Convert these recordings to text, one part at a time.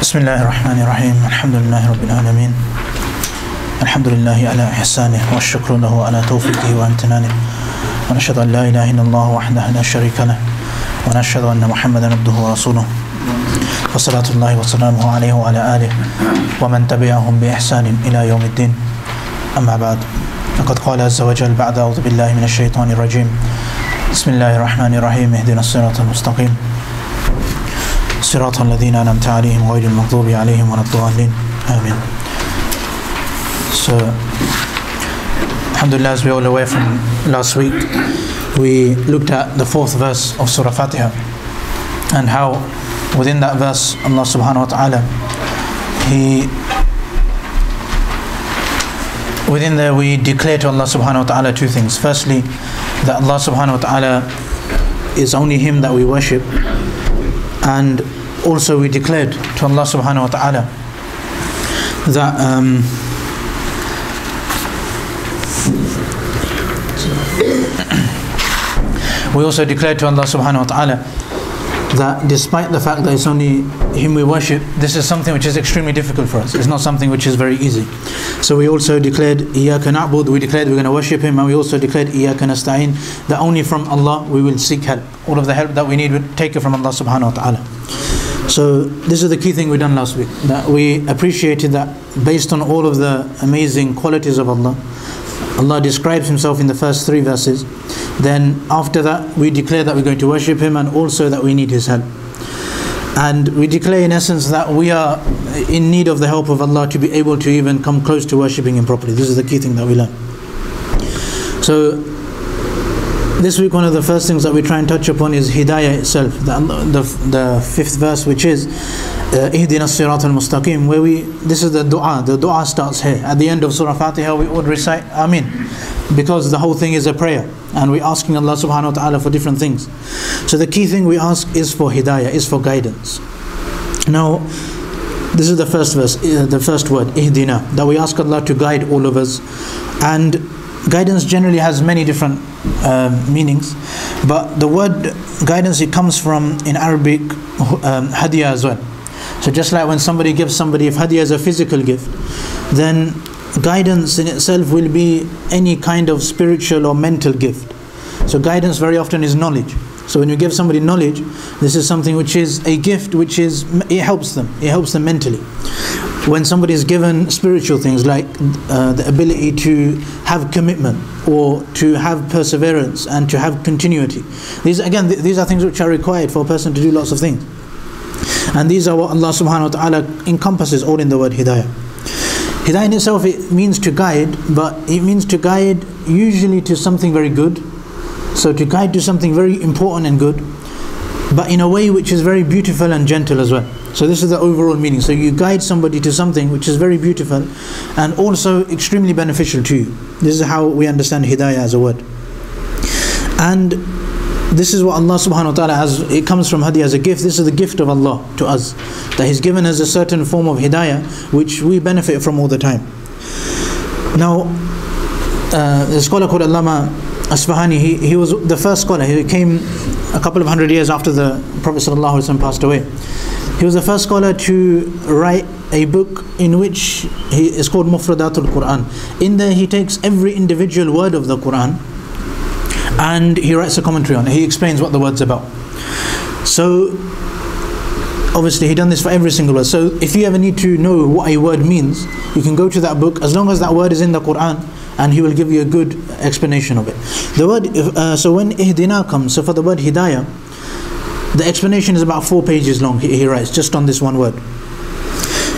بسم الله الرحمن الرحيم الحمد لله رب العالمين الحمد لله على إحسانه والشكر له على توفيقه وامتنانه ونشهد أن لا إله إلا الله وحده لا شريك له ونشهد أن محمدا عبده ورسوله وصلاة الله وسلامه عليه وعلى آله ومن تبعهم بإحسان إلى يوم الدين أما بعد لقد قال عز وجل بعد أعوذ بالله من الشيطان الرجيم بسم الله الرحمن الرحيم اهدنا الصراط المستقيم Siraatal الذين أنعمت عليهم غير المغضوب عليهم ولا الضالين آمين. So, alhamdulillah, as we all aware from last week, we looked at the 4th verse of Surah Faatiha and how within that verse Allah subhanahu wa ta'ala, within there we declare to Allah subhanahu wa ta'ala two things. Firstly, that Allah subhanahu wa ta'ala is only Him that we worship, and also we declared to Allah subhanahu wa ta'ala that we also declared to Allah subhanahu wa ta'ala that despite the fact that it's only Him we worship, this is something which is extremely difficult for us. It's not something which is very easy. So we also declared Iyaka na'bud, we declared we're going to worship Him, and we also declared Iyaka nasta'in, that only from Allah we will seek help. All of the help that we need, we take it from Allah subhanahu wa ta'ala. So this is the key thing we done last week, that we appreciated that based on all of the amazing qualities of Allah, Allah describes Himself in the first 3 verses. Then after that we declare that we're going to worship Him, and also that we need His help. And we declare in essence that we are in need of the help of Allah to be able to even come close to worshipping Him properly. This is the key thing that we learn. So this week one of the first things that we try and touch upon is hidaaya itself, the 5th verse, which is Ihdinas Siraatal Mostaqeem, where this is the dua starts here. At the end of Surah Faatiha we would recite Amin, because the whole thing is a prayer and we're asking Allah subhanahu wa ta'ala for different things. So the key thing we ask is for hidaaya, is for guidance. Now this is the first verse, the first word, Ihdina, that we ask Allah to guide all of us. And guidance generally has many different meanings, but the word guidance, it comes from in Arabic hadiya as well. So just like when somebody gives somebody, if hadiya is a physical gift, then guidance in itself will be any kind of spiritual or mental gift. So guidance very often is knowledge. So when you give somebody knowledge, this is something which is a gift, which is, it helps them mentally. When somebody is given spiritual things like the ability to have commitment or to have perseverance and to have continuity, these are things which are required for a person to do lots of things. And these are what Allah subhanahu wa ta'ala encompasses all in the word hidaaya. Hidaaya in itself, it means to guide, but it means to guide usually to something very good. So to guide to something very important and good, but in a way which is very beautiful and gentle as well. So this is the overall meaning. So you guide somebody to something which is very beautiful and also extremely beneficial to you. This is how we understand hidaaya as a word. And this is what Allah subhanahu wa ta'ala has, it comes from hadiya as a gift. This is the gift of Allah to us, that He's given us a certain form of hidaaya which we benefit from all the time. Now the scholar called Allama Asfahani, he was the first scholar. He came a couple of 100 years after the Prophet ﷺ passed away. He was the first scholar to write a book in which he is called Mufradatul Qur'an. In there he takes every individual word of the Qur'an and he writes a commentary on it. He explains what the word's about. So obviously he done this for every single word. So if you ever need to know what a word means, you can go to that book, as long as that word is in the Qur'an, and he will give you a good explanation of it. The word, so when Ihdina comes, so for the word hidaaya, the explanation is about 4 pages long. He writes just on this one word.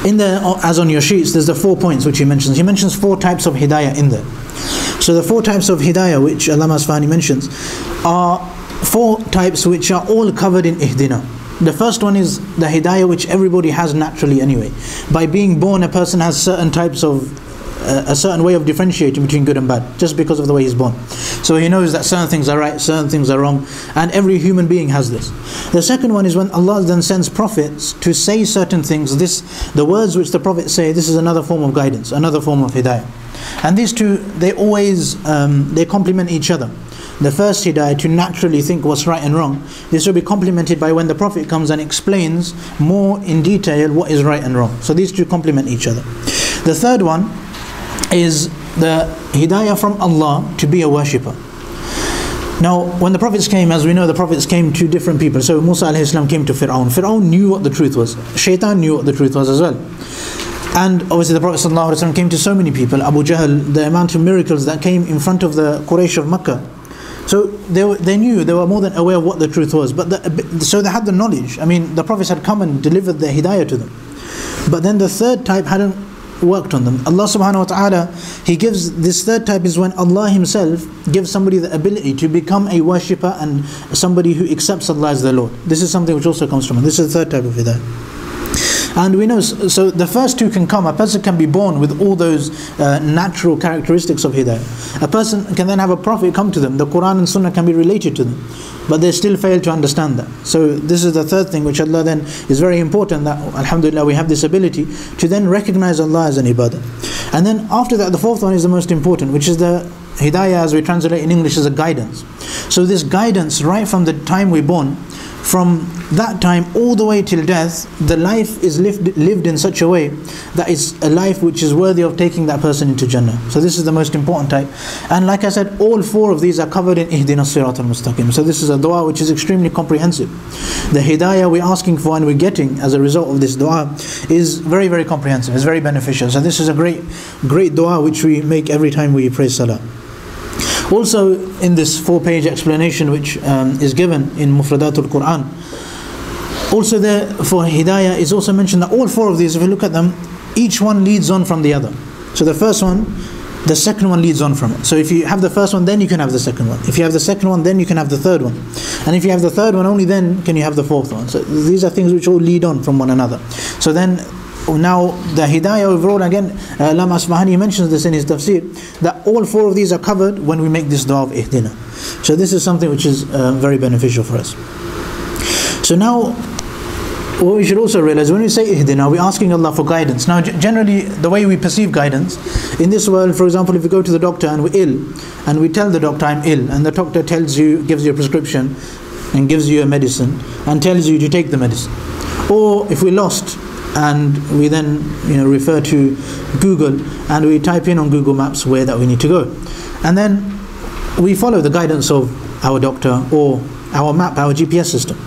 In there, as on your sheets, there's the 4 points which he mentions. He mentions 4 types of hidaaya in there. So the 4 types of hidaaya which Allama Asfahani mentions are 4 types which are all covered in Ihdina. The first one is the hidaaya which everybody has naturally anyway. By being born, a person has certain types of a certain way of differentiating between good and bad, just because of the way he's born. So he knows that certain things are right, certain things are wrong, and every human being has this. The second one is when Allah then sends prophets to say certain things. The words which the prophets say, this is another form of guidance, another form of hidaayah. And these two, they always they complement each other. the first hidayah to naturally think what's right and wrong, this will be complemented by when the Prophet comes and explains more in detail what is right and wrong. So these two complement each other. The third one is the hidayah from Allah to be a worshipper. Now, when the prophets came, as we know, the prophets came to different people. So Musa alayhi salam came to Fir'aun. Fir'aun knew what the truth was. Shaitan knew what the truth was as well. And obviously the Prophet sallallahu alaihi wasallam came to so many people. Abu Jahl, the amount of miracles that came in front of the Quraysh of Makkah. So they knew, they were more than aware of what the truth was. So they had the knowledge. I mean, the prophets had come and delivered the hidayah to them. But then the third type hadn't worked on them. Allah subhanahu wa ta'ala, He gives this third type is when Allah Himself gives somebody the ability to become a worshipper and somebody who accepts Allah as their Lord. This is something which also comes from Him. This is the third type of hidayah. And we know, so the first two can come. A person can be born with all those natural characteristics of hidayah. A person can then have a prophet come to them. The Qur'an and Sunnah can be related to them, but they still fail to understand that. So this is the third thing which Allah then is very important, that alhamdulillah we have this ability to then recognize Allah as an ibadah. And then after that, the fourth one is the most important, which is the hidayah, as we translate in English, as a guidance. So this guidance, right from the time we're born, from that time all the way till death, the life is lived in such a way that it's a life which is worthy of taking that person into Jannah. So this is the most important type. And like I said, all four of these are covered in Ihdinas, Siraatal, Mostaqeem. So this is a dua which is extremely comprehensive. The hidayah we're asking for and we're getting as a result of this dua is very, very comprehensive. It's very beneficial. So this is a great dua which we make every time we pray salah. Also, in this 4-page explanation which is given in Mufradatul Qur'an, also there for hidayah is also mentioned that all four of these, if you look at them, each one leads on from the other. So the first one, the second one leads on from it. So if you have the first one, then you can have the second one. If you have the second one, then you can have the third one. And if you have the third one, only then can you have the fourth one. So these are things which all lead on from one another. So then, now the hidayah overall, again, Allama Asbahani mentions this in his Tafseer, that all four of these are covered when we make this dua of Ihdina. So this is something which is very beneficial for us. So now, what we should also realize, when we say Ihdina, we're asking Allah for guidance. Now generally, the way we perceive guidance, in this world, for example, if we go to the doctor and we're ill, and we tell the doctor, I'm ill, and the doctor gives you a prescription, and gives you a medicine, and tells you to take the medicine. Or if we're lost, and we then refer to Google and we type in on Google Maps where that we need to go, and then we follow the guidance of our doctor or our map, our GPS system.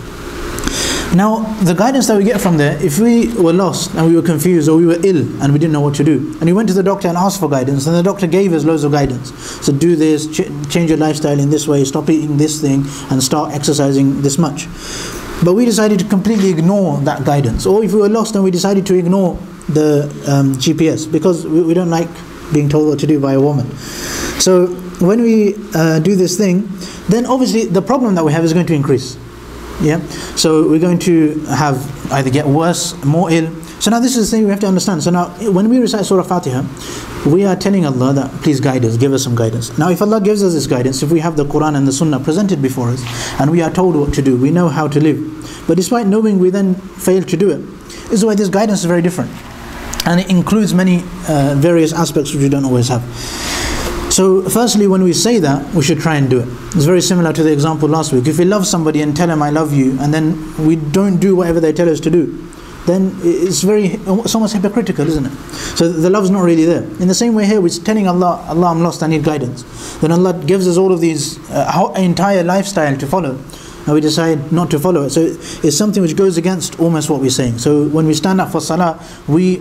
Now the guidance that we get from there, if we were lost and we were confused or we were ill and we didn't know what to do, and we went to the doctor and asked for guidance, and the doctor gave us loads of guidance, so do this, change your lifestyle in this way, stop eating this thing and start exercising this much. But we decided to completely ignore that guidance. Or if we were lost and we decided to ignore the GPS, because we don't like being told what to do by a woman. So when we do this thing, then obviously the problem that we have is going to increase. Yeah. So we're going to have either get worse, more ill. So now this is the thing we have to understand. So now when we recite Surah Faatiha, we are telling Allah that please guide us, give us some guidance. Now if Allah gives us this guidance, if we have the Qur'an and the Sunnah presented before us, and we are told what to do, we know how to live, but despite knowing we then fail to do it, this is why this guidance is very different. And it includes many various aspects which we don't always have. So firstly, when we say that, we should try and do it. It's very similar to the example last week. If we love somebody and tell them I love you, and then we don't do whatever they tell us to do, then it's almost hypocritical, isn't it? So the love's not really there. In the same way here, we're telling Allah, I'm lost, I need guidance. Then Allah gives us all of these, entire lifestyle to follow, and we decide not to follow it. So it's something which goes against almost what we're saying. So when we stand up for salah, we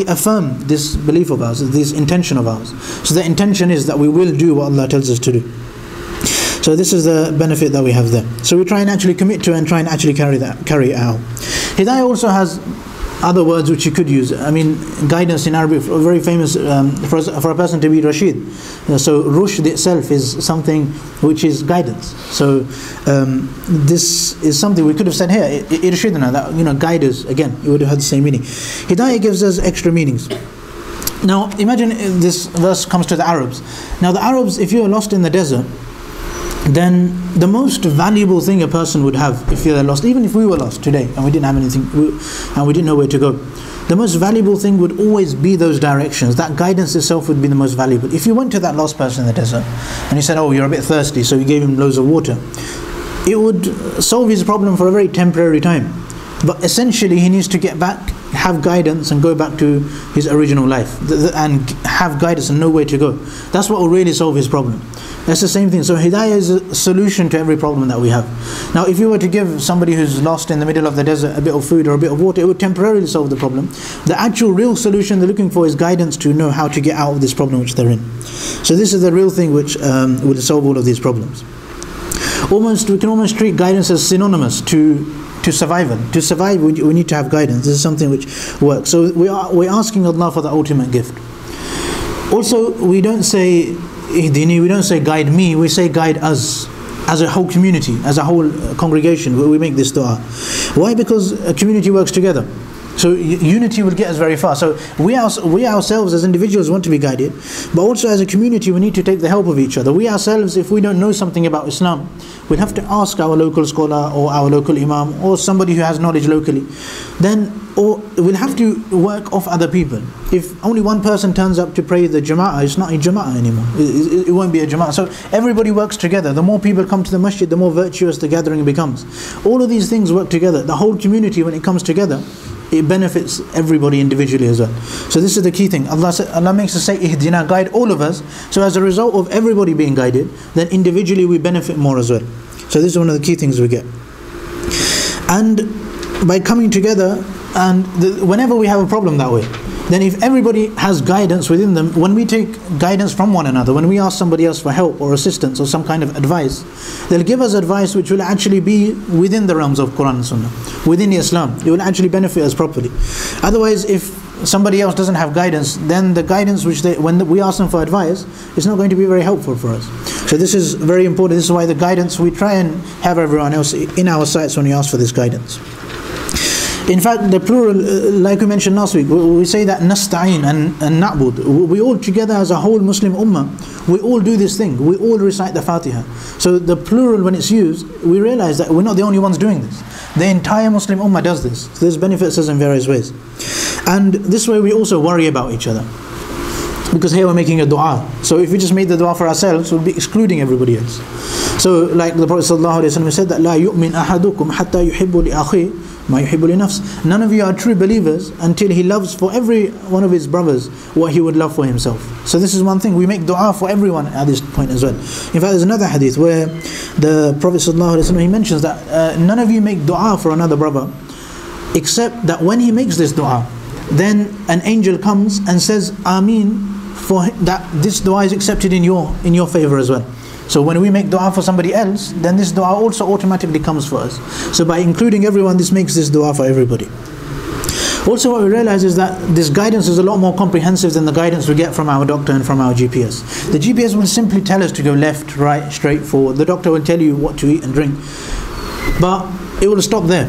affirm this belief of ours, this intention of ours. So the intention is that we will do what Allah tells us to do. So this is the benefit that we have there. So we try and actually commit to and try and actually carry it out. Hidayah also has other words which you could use. I mean, guidance in Arabic, very famous for a person to be Rashid. So Rushd itself is something which is guidance. So this is something we could have said here, Irshidna, that guide us. Again, it would have had the same meaning. Hidayah gives us extra meanings. Now imagine this verse comes to the Arabs. Now the Arabs, if you are lost in the desert, then the most valuable thing a person would have if you're lost, even if we were lost today and we didn't have anything and we didn't know where to go, the most valuable thing would always be those directions. That guidance itself would be the most valuable. If you went to that lost person in the desert and you said, oh, you're a bit thirsty, so you gave him loads of water, it would solve his problem for a very temporary time. But essentially he needs to get back, have guidance, and go back to his original life, and have guidance and know where to go. That's what will really solve his problem. That's the same thing. So hidaaya is a solution to every problem that we have. Now if you were to give somebody who's lost in the middle of the desert a bit of food or a bit of water, it would temporarily solve the problem. The actual real solution they're looking for is guidance to know how to get out of this problem which they're in. So this is the real thing which will solve all of these problems. We can almost treat guidance as synonymous to survival. To survive, we need to have guidance. This is something which works. So we're asking Allah for the ultimate gift. Also, we don't say Ihdini, we don't say guide me, we say guide us as a whole community, as a whole congregation. We make this dua. Why? Because a community works together. So unity will get us very far. So we ourselves as individuals want to be guided, but also as a community we need to take the help of each other. We ourselves, if we don't know something about Islam, we'll have to ask our local scholar or our local imam or somebody who has knowledge locally. Or we'll have to work off other people. If only one person turns up to pray the jama'ah, it's not a jama'ah anymore. It won't be a jama'ah. So everybody works together. The more people come to the masjid, the more virtuous the gathering becomes. All of these things work together. The whole community, when it comes together, it benefits everybody individually as well. So this is the key thing. Allah makes us say Ihdina, guide all of us. So as a result of everybody being guided, then individually we benefit more as well. So this is one of the key things we get. And by coming together, and whenever we have a problem that way, then if everybody has guidance within them, when we take guidance from one another, when we ask somebody else for help or assistance or some kind of advice, they'll give us advice which will actually be within the realms of Qur'an and Sunnah, within Islam. It will actually benefit us properly. Otherwise, if somebody else doesn't have guidance, then the guidance when we ask them for advice, it's not going to be very helpful for us. So this is very important. This is why the guidance, we try and have everyone else in our sights when we ask for this guidance. In fact, the plural, like we mentioned last week, we say that nasta'in and na'bud. We all together as a whole Muslim ummah, we all do this thing. We all recite the Faatiha. So the plural, when it's used, we realize that we're not the only ones doing this. The entire Muslim ummah does this. So this benefits us in various ways. And this way we also worry about each other. Because here we're making a dua. So if we just made the dua for ourselves, we'll be excluding everybody else. So like the Prophet ﷺ said that لا يؤمن أحدكم حتى يحب لأخيه ما يحب لنفسه. None of you are true believers until he loves for every one of his brothers what he would love for himself. So this is one thing. We make dua for everyone at this point as well. In fact, there's another hadith where the Prophet ﷺ, he mentions that none of you make dua for another brother except that when he makes this dua, then an angel comes and says Ameen, for that this dua is accepted in your favor as well. So when we make dua for somebody else, then this dua also automatically comes for us. So by including everyone, this makes this dua for everybody. Also what we realize is that this guidance is a lot more comprehensive than the guidance we get from our doctor and from our GPS. The GPS will simply tell us to go left, right, straight, forward. The doctor will tell you what to eat and drink. But it will stop there.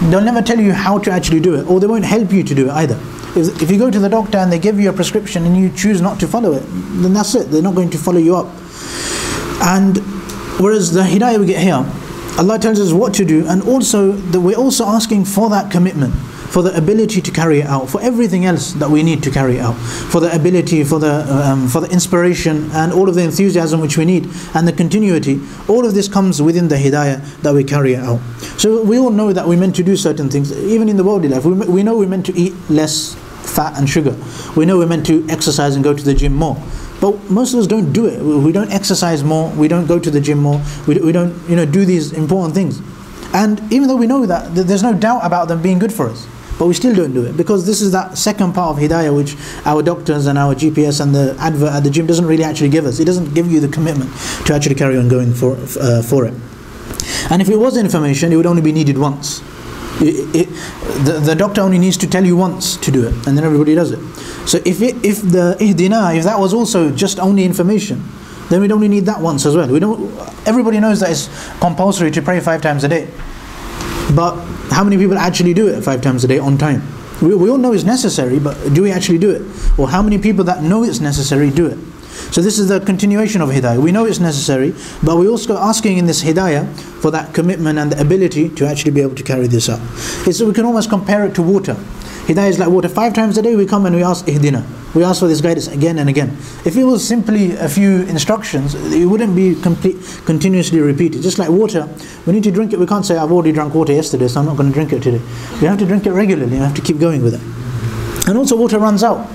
They'll never tell you how to actually do it, or they won't help you to do it either. If you go to the doctor and they give you a prescription and you choose not to follow it, then that's it. They're not going to follow you up. And whereas the hidaaya we get here, Allah tells us what to do, and also that we're also asking for that commitment, for the ability to carry it out, for everything else that we need to carry it out, for the ability, for the inspiration and all of the enthusiasm which we need, and the continuity. All of this comes within the hidaaya that we carry it out. So we all know that we're meant to do certain things, even in the worldly life. We know we're meant to eat less fat and sugar. We know we're meant to exercise and go to the gym more. But most of us don't do it. We don't exercise more. We don't go to the gym more. We don't do these important things. And even though we know that there's no doubt about them being good for us, but we still don't do it, because this is that second part of hidaaya which our doctors and our GPS and the advert at the gym doesn't really actually give us. It doesn't give you the commitment to actually carry on going for it. And if it was information, it would only be needed once. The doctor only needs to tell you once to do it, and then everybody does it. So if the ihdina, if that was also just only information, then we'd only need that once as well. Everybody knows that it's compulsory to pray 5 times a day. But how many people actually do it 5 times a day on time? We all know it's necessary, but do we actually do it? Or how many people that know it's necessary do it? So this is the continuation of hidaaya. We know it's necessary, but we're also asking in this hidaaya for that commitment and the ability to actually be able to carry this out. So we can almost compare it to water. Hidaaya is like water. 5 times a day we come and we ask Ihdina. We ask for this guidance again and again. If it was simply a few instructions, it wouldn't be continuously repeated. Just like water, we need to drink it. We can't say, I've already drunk water yesterday, so I'm not going to drink it today. We have to drink it regularly. You have to keep going with it. And also water runs out.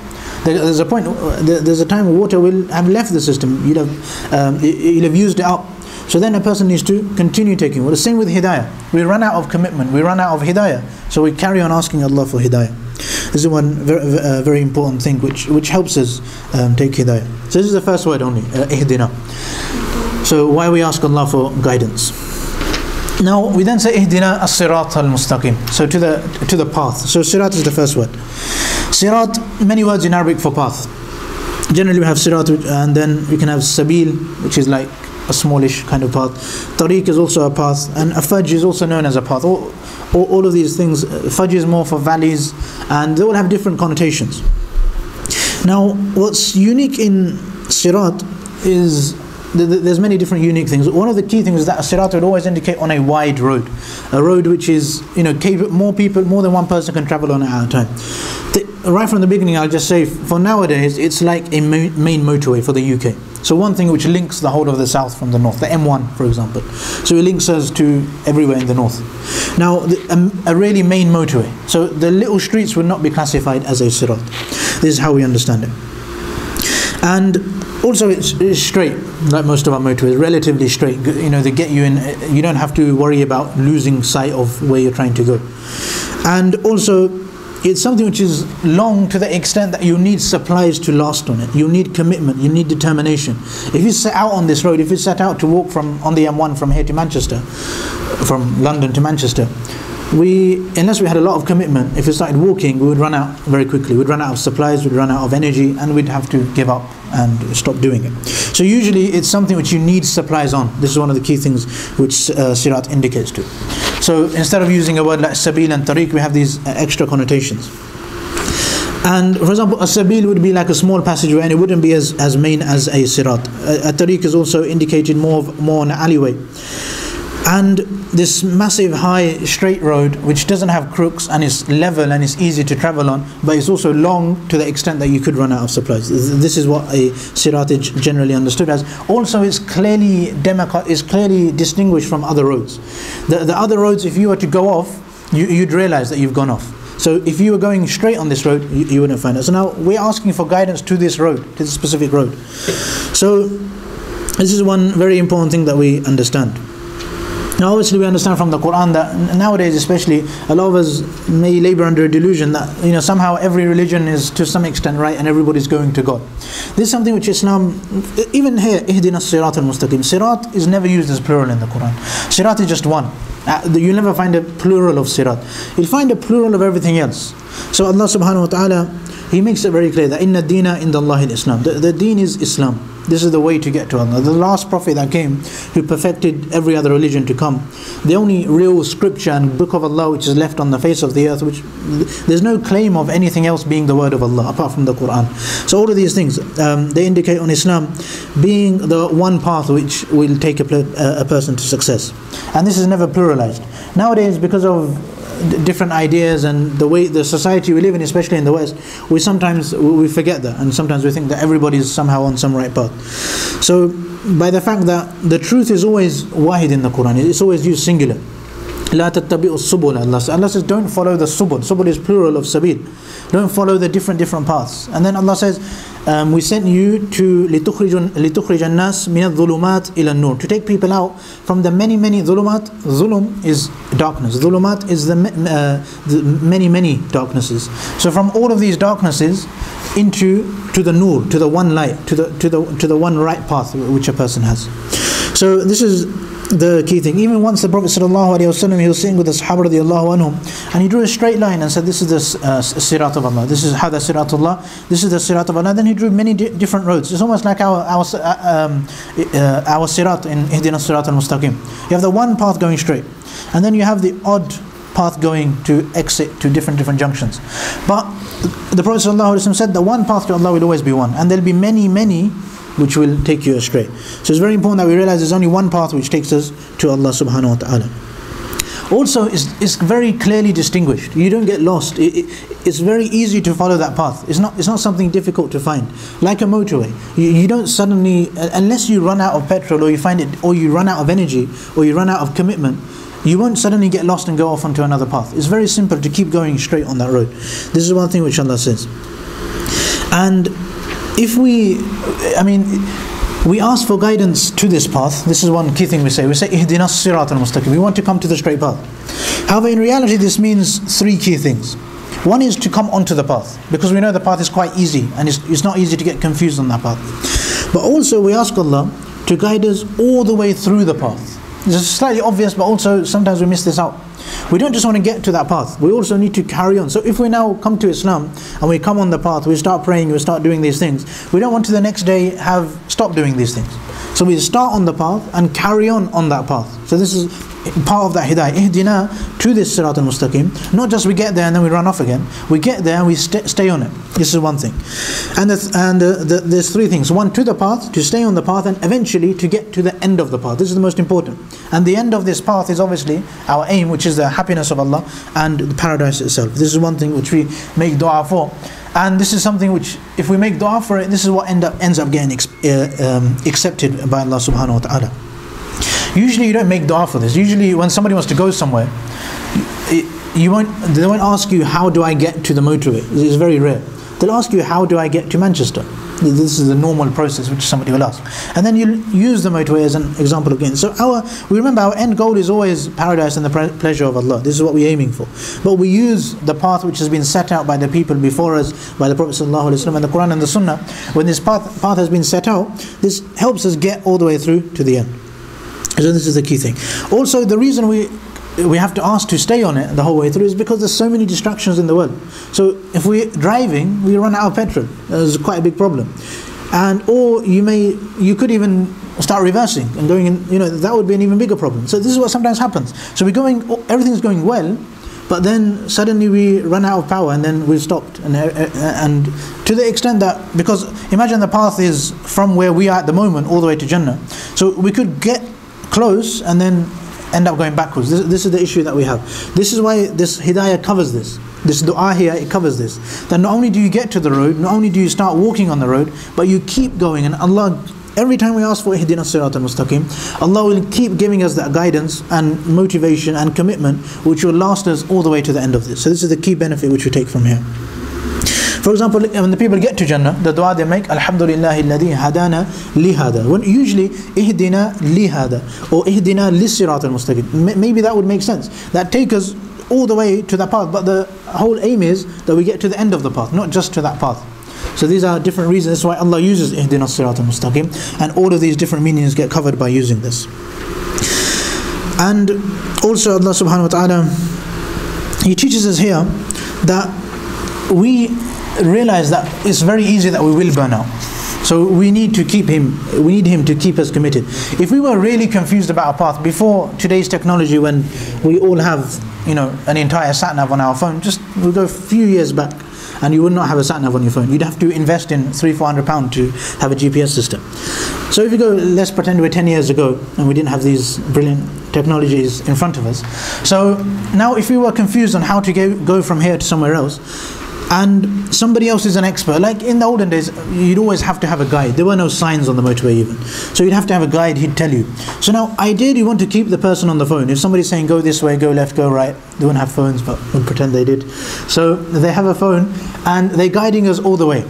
There's a point, there's a time where water will have left the system. You'll have used it up. So then a person needs to continue taking. Well, the same with Hidayah. We run out of commitment, we run out of Hidayah. So we carry on asking Allah for Hidayah. This is one very important thing which helps us take Hidayah. So this is the first word only, Ihdina. So why we ask Allah for guidance. Now we then say Ihdina Siraatal Mostaqeem. So to the path. So Sirat is the first word. Sirat, many words in Arabic for path. Generally we have Sirat, and then we can have Sabil, which is like a smallish kind of path. Tariq is also a path, and a Fajj is also known as a path. All of these things, Fajj is more for valleys, and they all have different connotations. Now what's unique in Sirat is there's many different unique things. One of the key things is that a Sirat would always indicate on a wide road, a road which is, more than one person can travel on it at a time. Right from the beginning, I'll just say, for nowadays, it's like a main motorway for the UK. So one thing which links the whole of the south from the north, the M1 for example. So it links us to everywhere in the north. Now a really main motorway. So the little streets would not be classified as a Sirat. This is how we understand it. And also it's straight, like most of our motorways, relatively straight. They get you in, you don't have to worry about losing sight of where you're trying to go. And also it's something which is long to the extent that you need supplies to last on it. You need commitment, you need determination. If you set out on this road, if you set out to walk on the M1 from here to Manchester, from London to Manchester, unless we had a lot of commitment, if we started walking, we would run out very quickly. We'd run out of supplies, we'd run out of energy, and we'd have to give up and stop doing it. So usually it's something which you need supplies on. This is one of the key things which Sirat indicates to. So instead of using a word like Sabil and Tariq, we have these extra connotations. And for example, a Sabil would be like a small passageway, and it wouldn't be as main as a Sirat. A Tariq is also indicated more on an alleyway. And this massive high straight road which doesn't have crooks and is level and is easy to travel on, but it's also long to the extent that you could run out of supplies. This is what a Sirat is generally understood as. Also it's clearly distinguished from other roads. The other roads, if you were to go off, you'd realize that you've gone off. So if you were going straight on this road, you wouldn't find it. So now we're asking for guidance to this road, to this specific road. So this is one very important thing that we understand. Now obviously we understand from the Qur'an that nowadays especially a lot of us may labor under a delusion that somehow every religion is to some extent right and everybody's going to God. This is something which Islam, even here, Ihdinas Siraatal Mostaqeem, Sirat is never used as plural in the Qur'an. Sirat is just one. You'll never find a plural of Sirat. You'll find a plural of everything else. So Allah subhanahu wa ta'ala, He makes it very clear that Inna Dina Inda Allahi al-Islam. The deen is Islam. This is the way to get to Allah. The last prophet that came, who perfected every other religion to come. The only real scripture and book of Allah which is left on the face of the earth, which there's no claim of anything else being the word of Allah apart from the Qur'an. So all of these things, they indicate on Islam being the one path which will take a person to success. And this is never pluralized. Nowadays, because of different ideas and the way the society we live in, especially in the West, we forget that, and sometimes we think that everybody is somehow on some right path. So by the fact that the truth is always wahid in the Quran, it's always used singular. La tattabi'u subul. Allah says, don't follow the subul. Subul is plural of sabil. Don't follow the different paths. And then Allah says, we sent you to لِتُخْرِجَ النَّاسِ مِنَ الظُّلُمَاتِ إِلَى النُّورِ, to take people out from the many dhulumat. Zulum is darkness. Dhulumat is the many darknesses. So from all of these darknesses to the nur, to the one light, to the one right path which a person has. So this is the key thing. Even once the Prophet ﷺ, he was sitting with the Sahaba radiallahu anhum, and he drew a straight line and said, this is the Sirat of Allah, this is Hada Siratullah, this is the Sirat of Allah. Then he drew many different roads. It's almost like our Sirat in Ihdinas Siraatal Mostaqeem. You have the one path going straight, and then you have the odd path going to exit to different junctions. But the Prophet ﷺ said the one path to Allah will always be one, and there'll be many which will take you astray. So it's very important that we realize there's only one path which takes us to Allah subhanahu wa ta'ala. Also, it's very clearly distinguished. You don't get lost. It's very easy to follow that path. It's not something difficult to find. Like a motorway, you don't suddenly, unless you run out of petrol, or you find it, or you run out of energy, or you run out of commitment, you won't suddenly get lost and go off onto another path. It's very simple to keep going straight on that road. This is one thing which Allah says. And if we ask for guidance to this path. This is one key thing we say. We say, Ihdinas, Siraatal, Mostaqeem. We want to come to the straight path. However, in reality, this means three key things. One is to come onto the path, because we know the path is quite easy, and it's not easy to get confused on that path. But also, we ask Allah to guide us all the way through the path. This is slightly obvious, but also sometimes we miss this out. We don't just want to get to that path, we also need to carry on. So if we now come to Islam and we come on the path, we start praying, we start doing these things, we don't want to the next day have stopped doing these things. So we start on the path and carry on that path. So this is part of that hidaaya. Ihdina to this Siraatal Mostaqeem. Not just we get there and then we run off again. We get there and we stay on it. This is one thing. And there's three things. One, to the path, to stay on the path, and eventually to get to the end of the path. This is the most important. And the end of this path is obviously our aim, which is the happiness of Allah and the paradise itself. This is one thing which we make dua for. And this is something which, if we make dua for it, this is what ends up getting accepted by Allah subhanahu wa ta'ala. Usually you don't make dua for this. Usually when somebody wants to go somewhere, they won't ask you, how do I get to the motorway? It's very rare. They'll ask you, how do I get to Manchester? This is the normal process which somebody will ask. And then you use the motorway as an example again. So we remember our end goal is always paradise and the pleasure of Allah. This is what we're aiming for. But we use the path which has been set out by the people before us, by the Prophet ﷺ and the Qur'an and the Sunnah. When this path has been set out, this helps us get all the way through to the end. So this is the key thing. Also, the reason we have to ask to stay on it the whole way through is because there's so many distractions in the world. So if we're driving, we run out of petrol. That's quite a big problem. Or you could even start reversing and going in, that would be an even bigger problem. So this is what sometimes happens. So everything's going well, but then suddenly we run out of power and then we've stopped. And to the extent that, because imagine the path is from where we are at the moment all the way to Jannah. So we could get close and then end up going backwards. This is the issue that we have. This is why this hidaaya covers this. This dua here, it covers this. That not only do you get to the road, not only do you start walking on the road, but you keep going. And Allah, every time we ask for Ihdinas Siraatal Mostaqeem, Allah will keep giving us that guidance and motivation and commitment which will last us all the way to the end of this. So this is the key benefit which we take from here. For example, when the people get to Jannah, the dua they make, Alhamdulillahi alladhi hadana li hada. When usually, Ihdina li hada, or Ihdina li Siraatal Mostaqeem. Maybe that would make sense. That take us all the way to that path, but the whole aim is that we get to the end of the path, not just to that path. So these are different reasons. That's why Allah uses Ihdinas Siraatal Mostaqeem, and all of these different meanings get covered by using this. And also Allah subhanahu wa ta'ala, He teaches us here that we realize that it's very easy that we will burn out. So we need to keep Him to keep us committed. If we were really confused about our path before today's technology, when we all have an entire sat-nav on our phone, we'll go a few years back and you would not have a sat-nav on your phone. You'd have to invest in £300-400 to have a GPS system. So if you go, let's pretend we're 10 years ago and we didn't have these brilliant technologies in front of us. So now if we were confused on how to go from here to somewhere else, and somebody else is an expert, like in the olden days, you'd always have to have a guide. There were no signs on the motorway even. So you'd have to have a guide, he'd tell you. So now, ideally you want to keep the person on the phone. If somebody's saying go this way, go left, go right, they won't have phones, but we'll pretend they did. So they have a phone and they're guiding us all the way.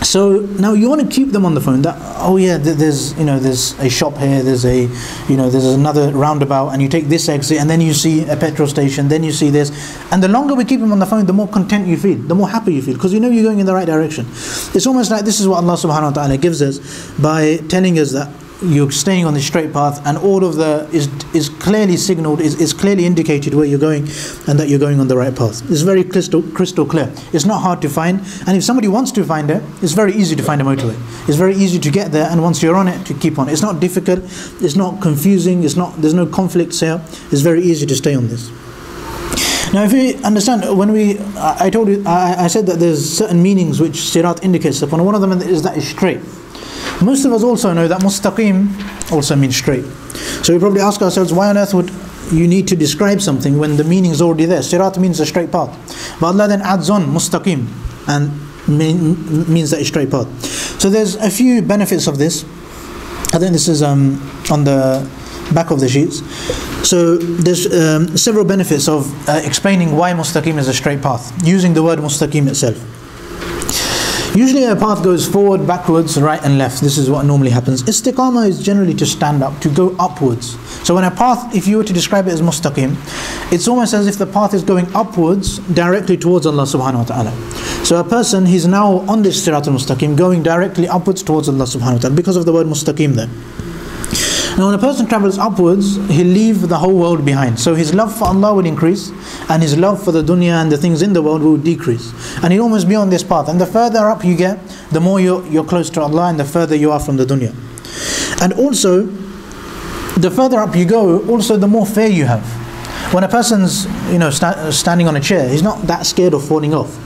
So now you want to keep them on the phone. That, oh yeah, there's a shop here, there's another roundabout, and you take this exit, and then you see a petrol station, then you see this. And the longer we keep them on the phone, the more content you feel, the more happy you feel, because you're going in the right direction. It's almost like this is what Allah subhanahu wa ta'ala gives us by telling us that you're staying on the straight path, and all of is clearly signaled, is clearly indicated where you're going, and that you're going on the right path. It's very crystal clear. It's not hard to find, and if somebody wants to find it, it's very easy to find a motorway. It's very easy to get there, and once you're on it, to keep on. It's not difficult, it's not confusing, there's no conflicts here. It's very easy to stay on this. Now if we understand, I said that there's certain meanings which Sirat indicates upon. One of them is that it's straight. Most of us also know that Mostaqeem also means straight. So we probably ask ourselves, why on earth would you need to describe something when the meaning is already there. Sirat means a straight path. But Allah then adds on Mostaqeem and means that a straight path. So there's a few benefits of this. I think this is on the back of the sheets. So there's several benefits of explaining why Mostaqeem is a straight path, using the word Mostaqeem itself. Usually a path goes forward, backwards, right and left. This is what normally happens. Istiqamah is generally to stand up, to go upwards. So when a path, if you were to describe it as Mostaqeem, it's almost as if the path is going upwards directly towards Allah subhanahu wa ta'ala. So a person, he's now on this Siraatal Mostaqeem, going directly upwards towards Allah subhanahu wa ta'ala because of the word Mostaqeem there. Now when a person travels upwards, he'll leave the whole world behind. So his love for Allah will increase, and his love for the dunya and the things in the world will decrease. And he'll almost be on this path. And the further up you get, the more you're close to Allah, and the further you are from the dunya. And also, the further up you go, also the more fear you have. When a person's standing on a chair, he's not that scared of falling off.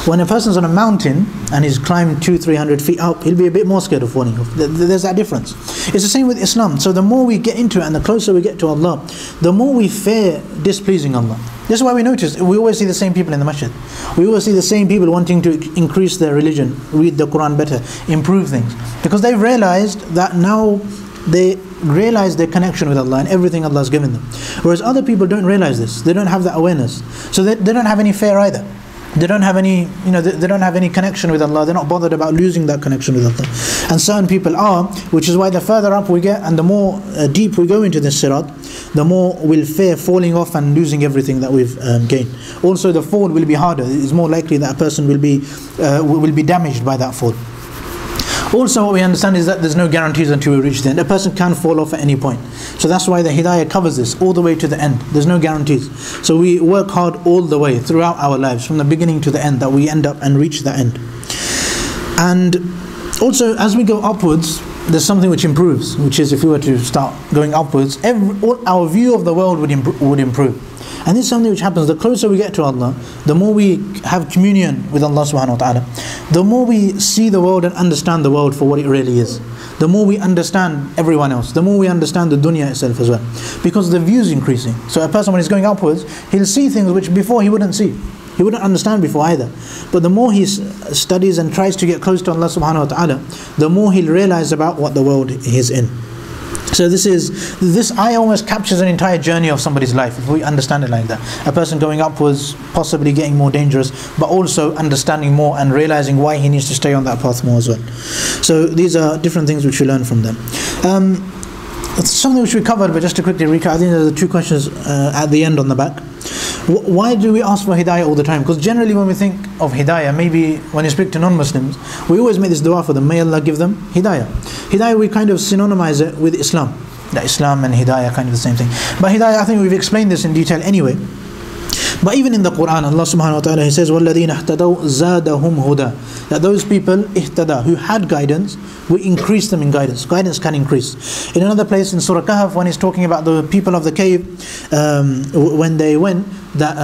When a person's on a mountain and he's climbed 200-300 feet up, he'll be a bit more scared of falling off. There's that difference. It's the same with Islam. So the more we get into it and the closer we get to Allah, the more we fear displeasing Allah. This is why we notice, we always see the same people in the masjid. We always see the same people wanting to increase their religion, read the Qur'an better, improve things. Because they've realized that now they realize their connection with Allah and everything Allah has given them. Whereas other people don't realize this. They don't have that awareness. So they don't have any fear either. They don't have any, they don't have any connection with Allah. They're not bothered about losing that connection with Allah. And certain people are, which is why the further up we get and the more deep we go into this sirat, the more we'll fear falling off and losing everything that we've gained. Also the fall will be harder. It's more likely that a person will be damaged by that fall. Also what we understand is that there's no guarantees until we reach the end. A person can fall off at any point. So that's why the hidaaya covers this all the way to the end. There's no guarantees. So we work hard all the way throughout our lives, from the beginning to the end, that we end up and reach the end. And also as we go upwards, there's something which improves, which is if we were to start going upwards, our view of the world would improve. And this is something which happens, the closer we get to Allah, the more we have communion with Allah subhanahu wa ta'ala, the more we see the world and understand the world for what it really is. The more we understand everyone else, the more we understand the dunya itself as well. Because the view is increasing. So a person when he's going upwards, he'll see things which before he wouldn't see. He wouldn't understand before either. But the more he studies and tries to get close to Allah subhanahu wa ta'ala, the more he'll realize about what the world is in. So this ayah almost captures an entire journey of somebody's life, if we understand it like that. A person going upwards, possibly getting more dangerous, but also understanding more and realizing why he needs to stay on that path more as well. So these are different things which we learn from them. It's something which we covered, but just to quickly recap, I think there's 2 questions at the end on the back. Why do we ask for hidaayah all the time? Because generally when we think of hidaayah, maybe when you speak to non-Muslims, we always make this dua for them, may Allah give them hidaayah. Hidaayah, we kind of synonymize it with Islam. That Islam and hidaayah kind of the same thing. But hidaayah, I think we've explained this in detail anyway. But even in the Qur'an, Allah subhanahu wa ta'ala, He says, وَالَّذِينَ اهْتَدَوْا زَادَهُمْ هُدًى. That those people, ihtada, who had guidance, we increase them in guidance. Guidance can increase. In another place in Surah Kahf, when He's talking about the people of the cave, when they went, that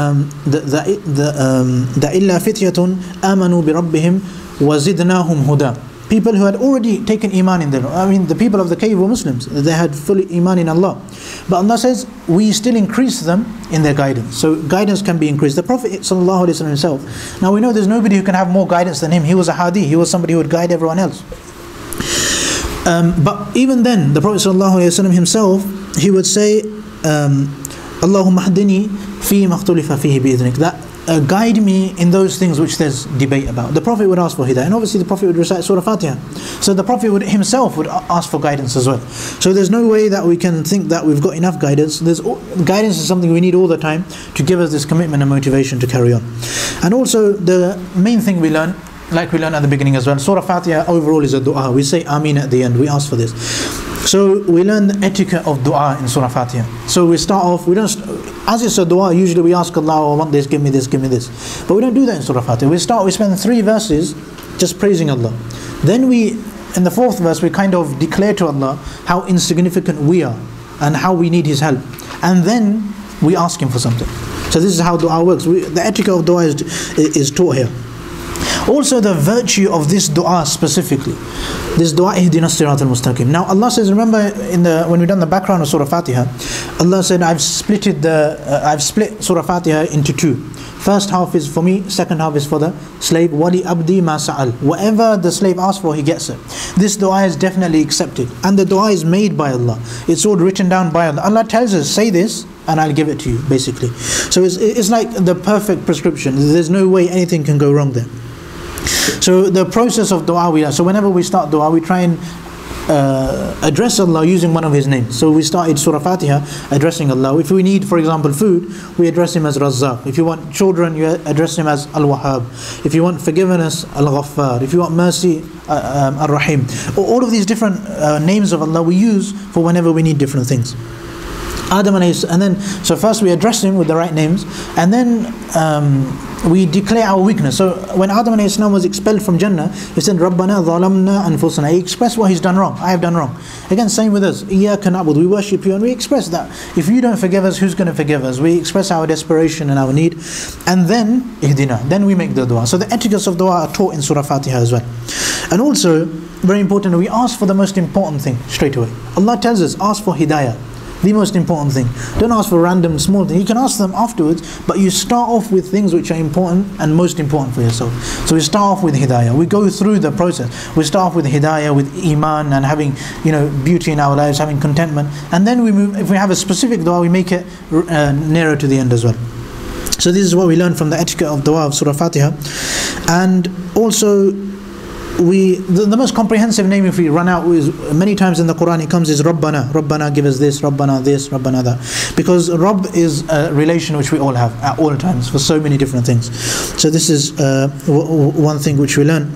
إِلَّا فِتْيَةٌ آمَنُوا بِرَبِّهِمْ وَزِدْنَاهُمْ هُدًى. People who had already taken iman in them. I mean, the people of the cave were Muslims. They had fully iman in Allah. But Allah says, we still increase them in their guidance. So guidance can be increased. The Prophet ﷺ himself, now we know there's nobody who can have more guidance than him. He was a hadi. He was somebody who would guide everyone else. But even then, the Prophet ﷺ himself, he would say, Allahumma hdini fi makhtulifa fihi bi'idhnik. That guide me in those things which there's debate about. The Prophet would ask for hidaayah, and obviously the Prophet would recite Surah Faatiha. So the Prophet himself would ask for guidance as well. So there's no way that we can think that we've got enough guidance. Guidance is something we need all the time to give us this commitment and motivation to carry on. And also the main thing we learn, like we learned at the beginning as well, Surah Faatiha overall is a dua. We say Ameen at the end, we ask for this. So we learn the etiquette of dua in Surah Faatiha. So we start off, as it's a dua, usually we ask Allah, oh, I want this, give me this, give me this. But we don't do that in Surah Faatiha. We spend 3 verses just praising Allah. Then in the 4th verse, we kind of declare to Allah how insignificant we are and how we need His help. And then we ask Him for something. So this is how dua works. The etiquette of dua is taught here. Also the virtue of this dua specifically. This dua, Ihdinas, Siraatal Mostaqeem. Now Allah says, remember when we done the background of Surah Faatiha, Allah said, I've split Surah Faatiha into two. First half is for me, second half is for the slave. Wali abdi ma sa'al. Whatever the slave asks for, he gets it. This dua is definitely accepted. And the dua is made by Allah. It's all written down by Allah. Allah tells us, say this and I'll give it to you, basically. So it's like the perfect prescription. There's no way anything can go wrong there. So the process of dua, so whenever we start dua, we try and address Allah using one of His names. So we started Surah Faatiha addressing Allah. If we need, for example, food, we address Him as Razzaq. If you want children, you address Him as Al-Wahhab. If you want forgiveness, Al-Ghaffar. If you want mercy, Ar-Rahim. All of these different names of Allah we use for whenever we need different things. Adam and then, so first we address him with the right names, and then we declare our weakness. So when Adam was expelled from Jannah, he said, Rabbana zalamna anfusana. He expressed what he's done wrong. I have done wrong. Again, same with us. Iyyaka na'budu. We worship you and we express that. If you don't forgive us, who's going to forgive us? We express our desperation and our need. And then, Ihdina. Then we make the dua. So the etiquettes of dua are taught in Surah Faatiha as well. And also, very important, we ask for the most important thing straight away. Allah tells us, ask for hidaaya. The most important thing. Don't ask for random small things. You can ask them afterwards, but you start off with things which are important and most important for yourself. So we start off with hidaaya. We go through the process. We start off with hidaaya, with iman and having, beauty in our lives, having contentment, and then we move. If we have a specific dua, we make it nearer to the end as well. So this is what we learn from the etiquette of dua of Surah Faatiha. And also, the most comprehensive name, if we run out, is many times in the Qur'an it comes is Rabbana. Rabbana give us this, Rabbana this, Rabbana that. Because Rabb is a relation which we all have at all times for so many different things. So this is one thing which we learn.